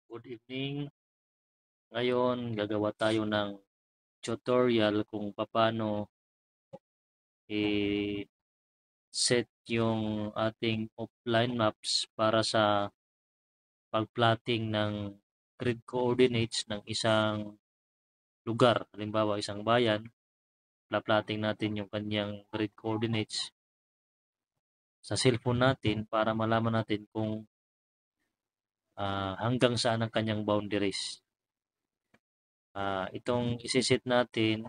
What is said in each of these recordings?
Good evening. Ngayon, gagawa tayo ng tutorial kung paano i-set yung ating offline maps para sa pag-plotting ng grid coordinates ng isang lugar. Halimbawa, isang bayan, plotting natin yung kanyang grid coordinates sa cellphone natin para malaman natin kung hanggang saan ang kanyang boundaries. Itong isiset natin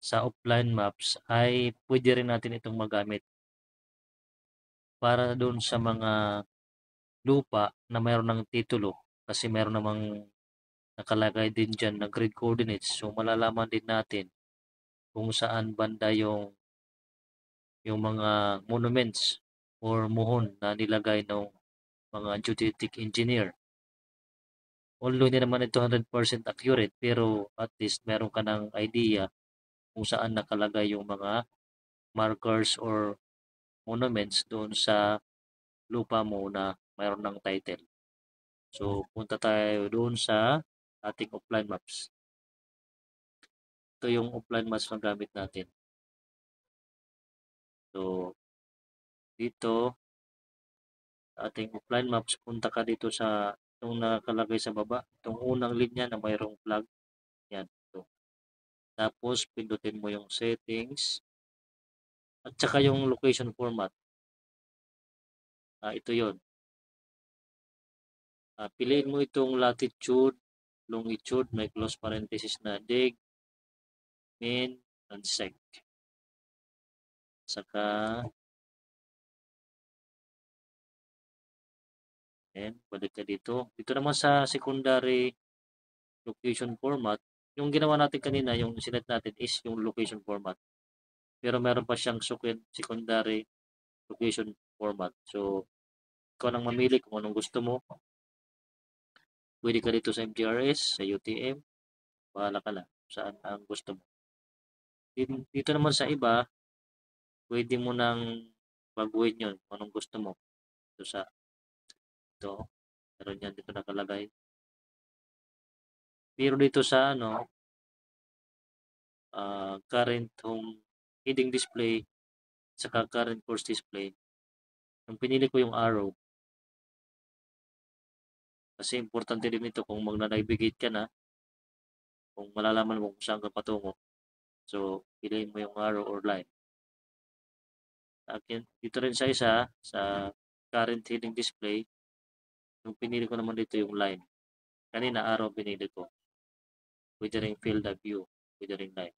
sa offline maps ay pwede rin natin itong magamit para doon sa mga lupa na mayroon ng titulo kasi mayroon namang nakalagay din dyan na grid coordinates. So malalaman din natin kung saan banda yung mga monuments or muhon na nilagay ng mga geodetic engineer. Although hindi naman ito 100% accurate pero at least meron ka ng idea kung saan nakalagay yung mga markers or monuments doon sa lupa mo na mayroon ng title. So, punta tayo doon sa ating offline maps. Ito yung offline maps na gamit natin. So, dito, sa ating offline maps, punta ka dito sa itong nakalagay sa baba. Itong unang linya na mayroong flag. Yan. Ito. Tapos, pindutin mo yung settings. At saka yung location format. Ito yon. Piliin mo itong latitude, longitude, may close parenthesis na deg, min, and sec. Saka, balik ka dito. Dito naman sa secondary location format, yung ginawa natin kanina, yung sinet natin is yung location format. Pero meron pa siyang secondary location format. So, ikaw nang mamili kung anong gusto mo. Pwede ka dito sa MTRS, sa UTM, bahala ka lang saan ang gusto mo. Dito naman sa iba, pwede mo nang baguhin yun kung anong gusto mo. Ito sa ito, meron yan dito nakalagay. Pero dito sa current home heading display saka current course display, yung pinili ko yung arrow kasi importante din ito kung magna-navigate ka na, kung malalaman mo kung saan ka patungo. So, piliin mo yung arrow or line. Akin, dito rin sa isa, sa current heading display, yung pinili ko naman dito yung line. Kanina arrow pinili ko. Pwede rin field of view, pwede rin line.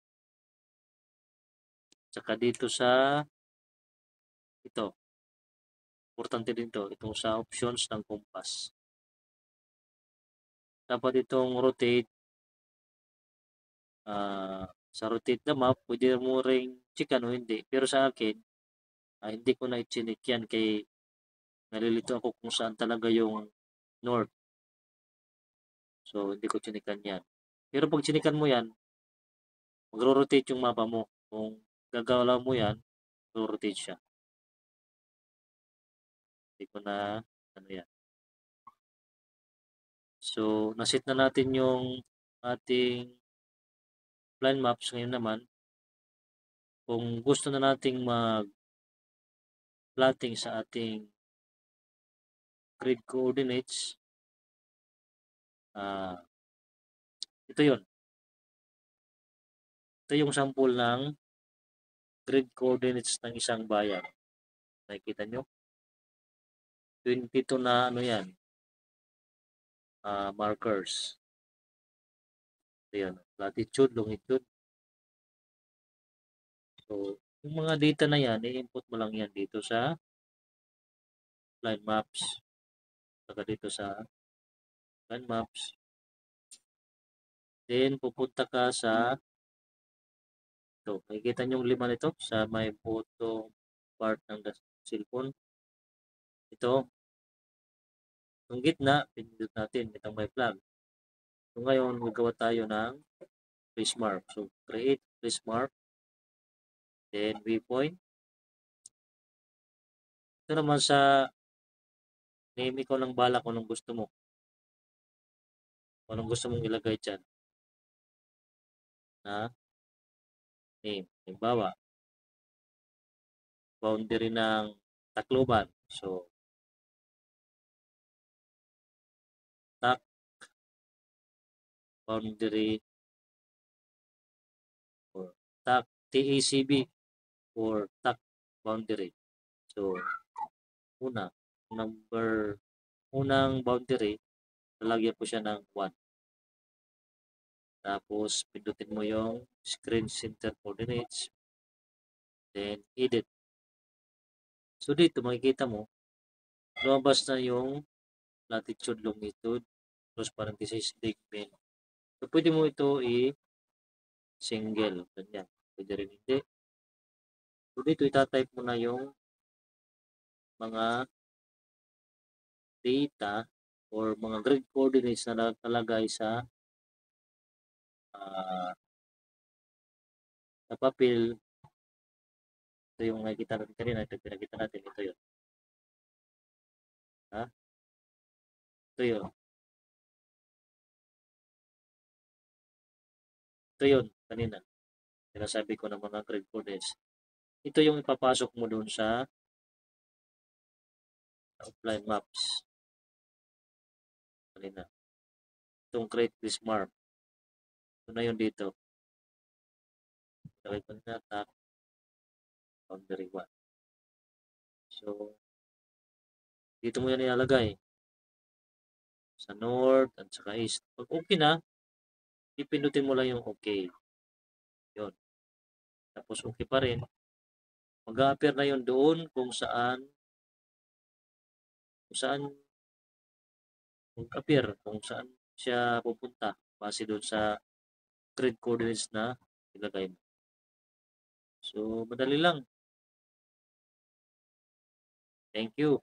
Saka dito sa ito, importante din to, itong sa options ng compass. Dapat itong rotate, sa rotate na map, pwede mo ring checkan o hindi. Pero sa akin, hindi ko na i-chinik yan kay nalilito ako kung saan talaga yung north. So, hindi ko chinikan yan. Pero pag chinikan mo yan, magro-rotate yung mapa mo. Kung gagalaw mo yan, magro-rotate siya. Hindi ko na, yan. So, nasit na natin yung ating plan maps. Ngayon naman, kung gusto na nating mag-plotting sa ating grid coordinates, ito yon. Ito yung sample ng grid coordinates ng isang bayan. Nakikita nyo? 22 na yan, markers. Ayan, latitude, longitude. So, yung mga data na yan, i-input mo lang yan dito sa line maps. Saka dito sa line maps. Then, pupunta ka sa ito. Makikita nyo yung lima nito sa may bottom part ng cellphone. Ito. Yung gitna, pinindot natin. Itong may flag. So, ngayon, magawa tayo ng trace mark. So, create trace mark. Then, waypoint. Ito naman sa Name, ikaw ng bala kung anong gusto mo. Kung anong gusto mong ilagay dyan. Na name. Halimbawa, boundary ng Tacloban. So, TAC boundary or TAC TACB or TAC boundary. So, unang boundary, lalagyan ko siya ng 1. Tapos, pindutin mo yung screen center coordinates. Then, edit. So, dito makikita mo, lumabas na yung latitude, longitude, close parenthesis, digmen. So, pwede mo ito i-single. Ganyan. Pwede rin hindi. So, dito itatype mo na yung mga data or mga grid coordinates na nakalagay sa sa papel. Ito yung nakikita natin kanina. Ito pinakita natin. Ito yun. Ha? Ito yun. Ito yun kanina. Sinasabi ko ng mga grid coordinates. Ito yung ipapasok mo doon sa offline maps. Kanina. Itong create this map. Ito na yun dito. Lagay ko na tap boundary 1. So, dito mo yan ilalagay. Sa north at saka east. Pag okay na, ipindutin mo lang yung okay. Yun. Tapos okay pa rin. Mag-a-appear na yun doon kung saan mag-appear, kung saan siya pupunta base doon sa grid coordinates na ilagay mo. So, madali lang. Thank you.